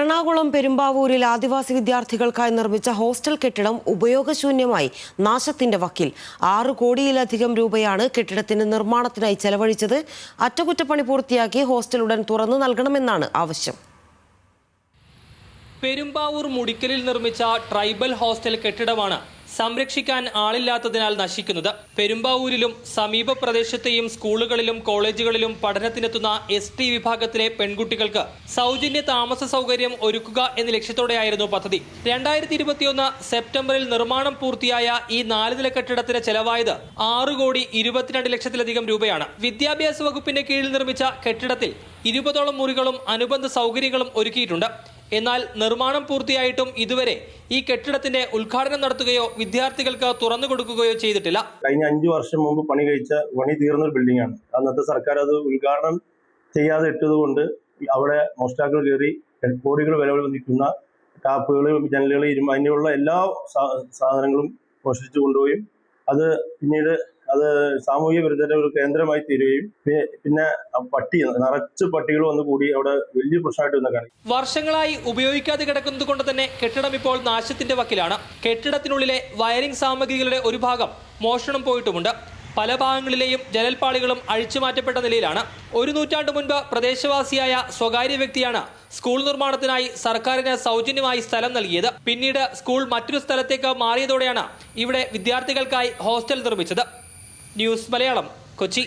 എറണാകുളം പെരുമ്പാവൂരിൽ ആദിവാസി വിദ്യാർത്ഥികൾക്കായി നിർമ്മിച്ച ഹോസ്റ്റൽ കെട്ടിടം ഉപയോഗശൂന്യമായി നാശത്തിന്റെ വക്കിൽ. 6 കോടിയിലധികം രൂപയാണ് കെട്ടിടത്തിന്റെ നിർമ്മാണത്തിനായി ചെലവഴിച്ചത്. അറ്റകുറ്റപ്പണി പൂർത്തിയാക്കി ഹോസ്റ്റൽ ഉടൻ തുറന്നു നൽകണമെന്നാണ് ആവശ്യം. പെരുമ്പാവൂർ മുടിക്കലിൽ നിർമ്മിച്ച ട്രൈബൽ ഹോസ്റ്റൽ കെട്ടിടമാണ് സംരക്ഷിക്കാൻ ആളില്ലാത്തതിനാൽ നശിക്കുന്നത്. പെരുമ്പാവൂരിലും സമീപ പ്രദേശത്തെയും സ്കൂളുകളിലും കോളേജുകളിലും പഠനത്തിനെത്തുന്ന ST വിഭാഗത്തിലെ പെൺകുട്ടികൾക്ക് സൗജന്യ താമസ സൗകര്യം ഒരുക്കുക എന്ന ലക്ഷ്യത്തോടെയായിരുന്നു പദ്ധതി. 2021 സെപ്റ്റംബറിൽ നിർമ്മാണം പൂർത്തിയായ ഈ 4 നില കെട്ടിടത്തിന് ചെലവായത് 6 കോടി 22 ലക്ഷത്തിലധികം രൂപയാണ്. വിദ്യാഭ്യാസ വകുപ്പിന്റെ കീഴിൽ നിർമ്മിച്ച കെട്ടിടത്തിൽ 20ഓളം മുറികളും അനുബന്ധ സൗകര്യങ്ങളും ഒരുക്കിയിട്ടുണ്ട്. എന്നാൽ നിർമ്മാണം പൂർത്തിയായിട്ടും ഇതുവരെ ഈ കെട്ടിടത്തിന്റെ ഉദ്ഘാടനം നടത്തുകയോ വിദ്യാർത്ഥികൾക്ക് തുറന്നു കൊടുക്കുകയോ ചെയ്തിട്ടില്ല. കഴിഞ്ഞ 5 വർഷം മുമ്പ് പണി തീർന്ന ഒരു ബിൽഡിംഗ് ആണ്. അന്നത്തെ സർക്കാർ അത് ഉദ്ഘാടനം ചെയ്യാതെ ഇട്ടതുകൊണ്ട് അവിടെ മോഷ്ടാക്കൾ കയറി കോടികൾ വില വന്നിരിക്കുന്ന ടാപ്പുകൾ, ജനലുകൾ, അതിനുള്ള എല്ലാ സാധനങ്ങളും മോഷ്ടിച്ചു കൊണ്ടുപോയും അത് പിന്നീട് സാമൂഹ്യ വിരുദ്ധരുടെ ഒരു കേന്ദ്രമായി തീരുകയും പിന്നെ നിറച്ച് പട്ടികൾ വന്നു കൂടി അവിടെ വലിയ പ്രശ്നമായിട്ട് വന്നേക്കാണ്. വർഷങ്ങളായി ഉപയോഗിക്കാതെ കിടക്കുന്നത് കൊണ്ട് തന്നെ കെട്ടിടം ഇപ്പോൾ നാശത്തിന്റെ വക്കിലാണ്. കെട്ടിടത്തിനുള്ളിലെ വയറിംഗ് സാമഗ്രികളുടെ ഒരു ഭാഗം മോഷണം പോയിട്ടുമുണ്ട്. പല ഭാഗങ്ങളിലെയും ജനൽപ്പാളികളും അഴിച്ചുമാറ്റപ്പെട്ട നിലയിലാണ്. 1 നൂറ്റാണ്ട് മുൻപ് പ്രദേശവാസിയായ സ്വകാര്യ വ്യക്തിയാണ് സ്കൂൾ നിർമ്മാണത്തിനായി സർക്കാരിന് സൗജന്യമായി സ്ഥലം നൽകിയത്. പിന്നീട് സ്കൂൾ മറ്റൊരു സ്ഥലത്തേക്ക് മാറിയതോടെയാണ് ഇവിടെ വിദ്യാർത്ഥികൾക്കായി ഹോസ്റ്റൽ നിർമ്മിച്ചത്. ന്യൂസ് മലയാളം, കൊച്ചി.